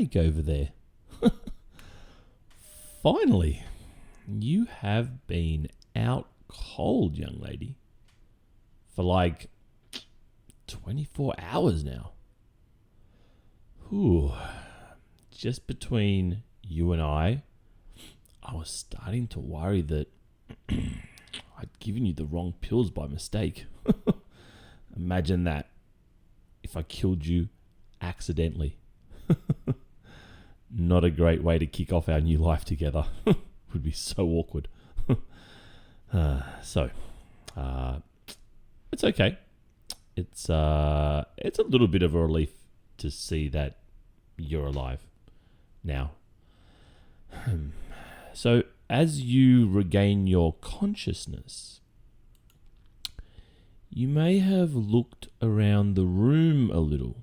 make over there? Finally, you have been out cold, young lady, for like 24 hours now. Whew. Just between you and I was starting to worry that I'd given you the wrong pills by mistake. Imagine that. If I killed you accidentally. Not a great way to kick off our new life together. Would be so awkward. It's okay. It's a little bit of a relief to see that you're alive now. So as you regain your consciousness, you may have looked around the room a little.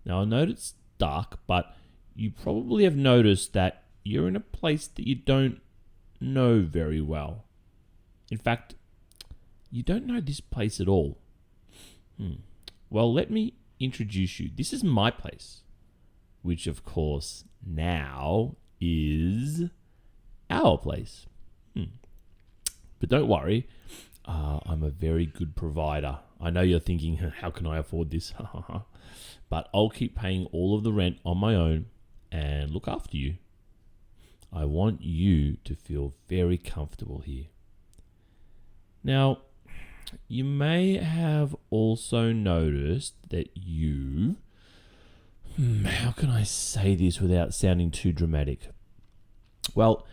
Now I know it's dark, but you probably have noticed that you're in a place that you don't know very well. In fact, you don't know this place at all. Well, let me introduce you. This is my place, which of course now is our place. But don't worry, I'm a very good provider. I know you're thinking, how can I afford this? But I'll keep paying all of the rent on my own and look after you. I want you to feel very comfortable here. Now, you may have also noticed that you... how can I say this without sounding too dramatic? Well,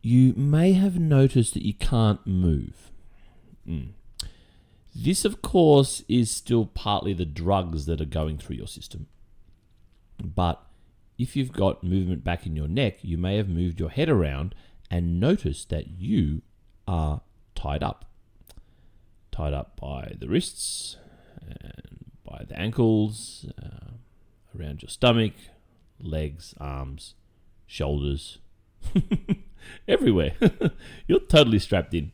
you may have noticed that you can't move. This, of course, is still partly the drugs that are going through your system. But if you've got movement back in your neck, you may have moved your head around and noticed that you are tied up. Tied up by the wrists, and by the ankles, around your stomach, legs, arms, shoulders, everywhere. You're totally strapped in.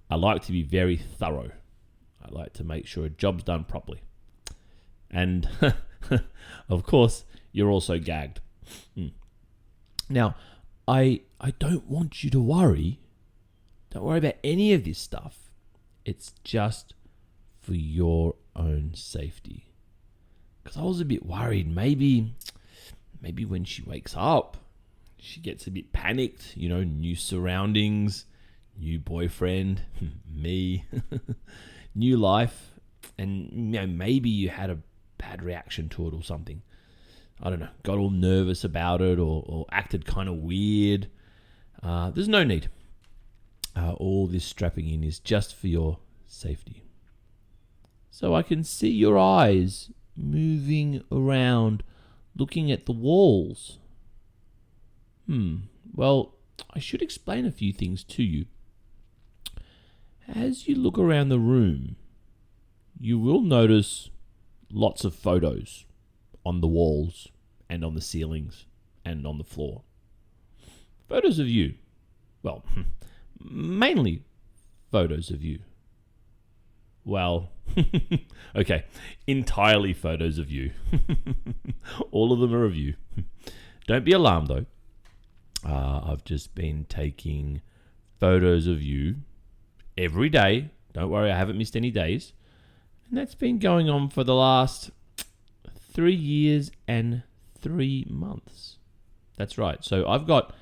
I like to be very thorough. I like to make sure a job's done properly. And of course, you're also gagged. Now, I don't want you to worry. Don't worry about any of this stuff. It's just for your own safety. Because I was a bit worried. Maybe when she wakes up, she gets a bit panicked. You know, new surroundings, new boyfriend, me, new life. And you know, maybe you had a bad reaction to it or something. I don't know, got all nervous about it or acted kind of weird. There's no need. All this strapping in is just for your safety. So I can see your eyes moving around, looking at the walls. Well, I should explain a few things to you. As you look around the room, you will notice lots of photos on the walls and on the ceilings and on the floor. Photos of you. Well, mainly photos of you. Well, okay, entirely photos of you. All of them are of you. Don't be alarmed though. I've just been taking photos of you every day. Don't worry, I haven't missed any days. And that's been going on for the last 3 years and 3 months. That's right. So I've got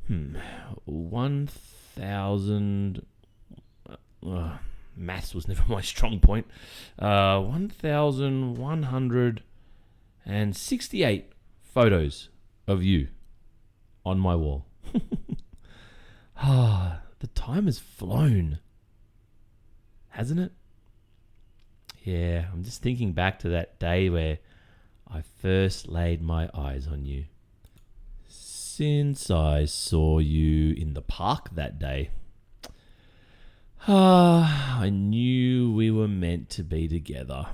1,000... maths was never my strong point. 1,168 photos of you on my wall. The time has flown, hasn't it? Yeah, I'm just thinking back to that day where I first laid my eyes on you. Since I saw you in the park that day, I knew we were meant to be together.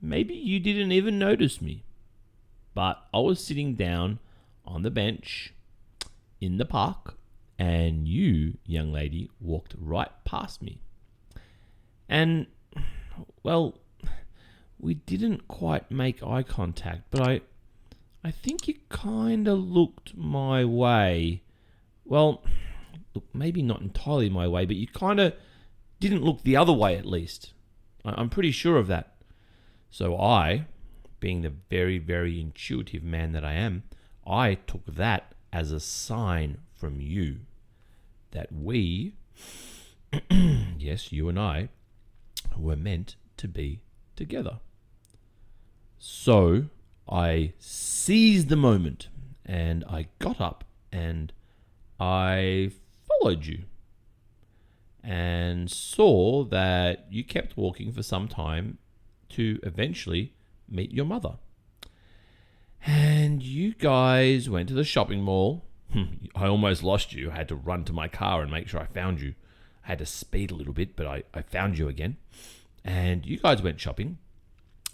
Maybe you didn't even notice me, but I was sitting down on the bench in the park, and you, young lady, walked right past me. And, well, we didn't quite make eye contact, but I think you kind of looked my way. Well, look, maybe not entirely my way, but you kind of didn't look the other way at least. I'm pretty sure of that. So I, being the very, very intuitive man that I am, I took that as a sign from you that we, yes, you and I, were meant to be together. So I seized the moment and I got up and I followed you and saw that you kept walking for some time to eventually meet your mother. And you guys went to the shopping mall. I almost lost you. I had to run to my car and make sure I found you. I had to speed a little bit, but I found you again. And you guys went shopping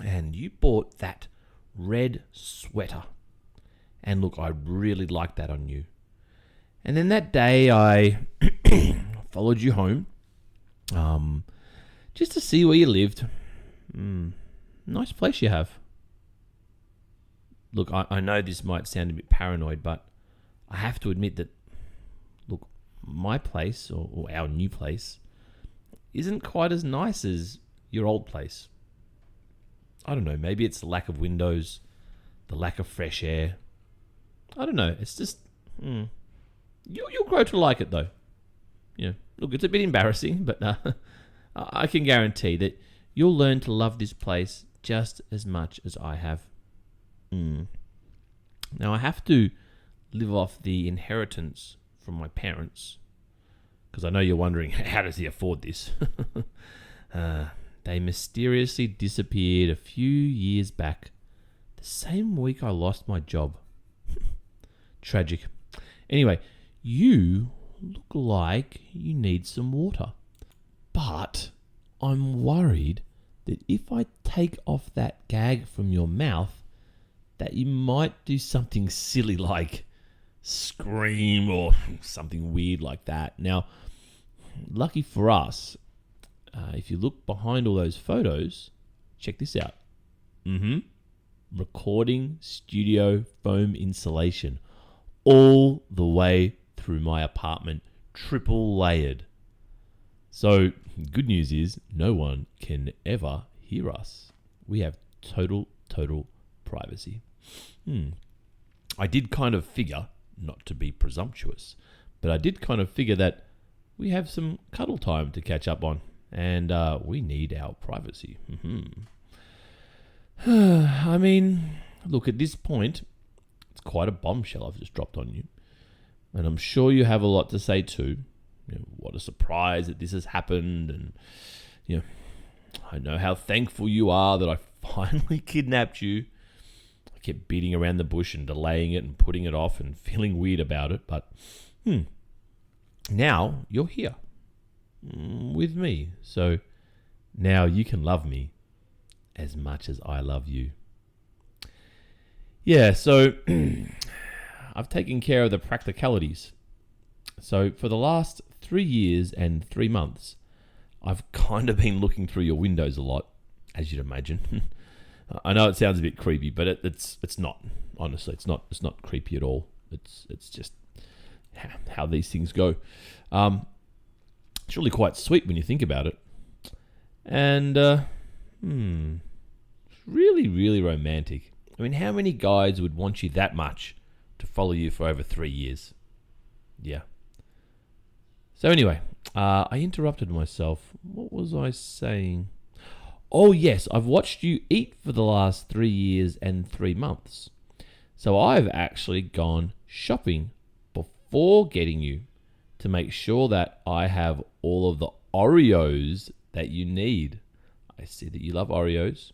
and you bought that red sweater. And look, I really liked that on you. And then that day I followed you home just to see where you lived. Nice place you have. Look, I know this might sound a bit paranoid, but I have to admit that, look, my place, or our new place, isn't quite as nice as your old place. I don't know, maybe it's the lack of windows, the lack of fresh air. I don't know, it's just... You'll grow to like it, though. Yeah, look, it's a bit embarrassing, but I can guarantee that you'll learn to love this place just as much as I have. Now, I have to live off the inheritance from my parents, because I know you're wondering, how does he afford this? They mysteriously disappeared a few years back, the same week I lost my job. Tragic. Anyway, you look like you need some water. But I'm worried that if I take off that gag from your mouth, that you might do something silly like scream or something weird like that. Now, lucky for us, if you look behind all those photos, check this out. Recording studio foam insulation all the way through my apartment, triple layered. So good news is no one can ever hear us. We have total privacy. I did kind of figure, not to be presumptuous, but I did kind of figure that we have some cuddle time to catch up on, and we need our privacy. I mean, look, at this point, it's quite a bombshell I've just dropped on you, and I'm sure you have a lot to say too. What a surprise that this has happened, and I know how thankful you are that I finally kidnapped you. I kept beating around the bush and delaying it and putting it off and feeling weird about it, but now you're here with me, so now you can love me as much as I love you. Yeah, so I've taken care of the practicalities. So for the last 3 years and 3 months, I've kind of been looking through your windows a lot, as you'd imagine. I know it sounds a bit creepy, but it's not. Honestly, it's not creepy at all. It's just how these things go. It's really quite sweet when you think about it, and really romantic. I mean, how many guys would want you that much to follow you for over 3 years? Yeah. So anyway, I interrupted myself. What was I saying? Oh yes, I've watched you eat for the last 3 years and 3 months. So I've actually gone shopping before getting you to make sure that I have all of the Oreos that you need. I see that you love Oreos.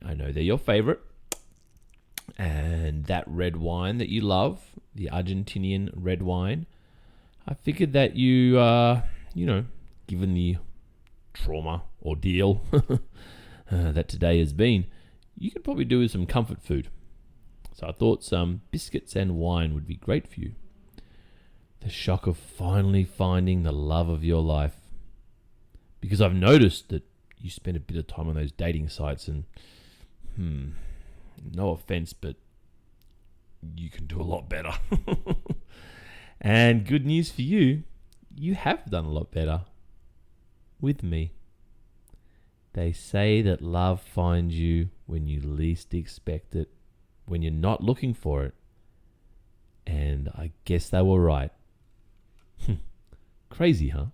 I know they're your favorite. And that red wine that you love, the Argentinian red wine, I figured that you, given the trauma ordeal that today has been, you could probably do with some comfort food. So I thought some biscuits and wine would be great for you. The shock of finally finding the love of your life. Because I've noticed that you spend a bit of time on those dating sites and, no offense, but you can do a lot better. And good news for you, you have done a lot better with me. They say that love finds you when you least expect it, when you're not looking for it. And I guess they were right. Crazy, huh?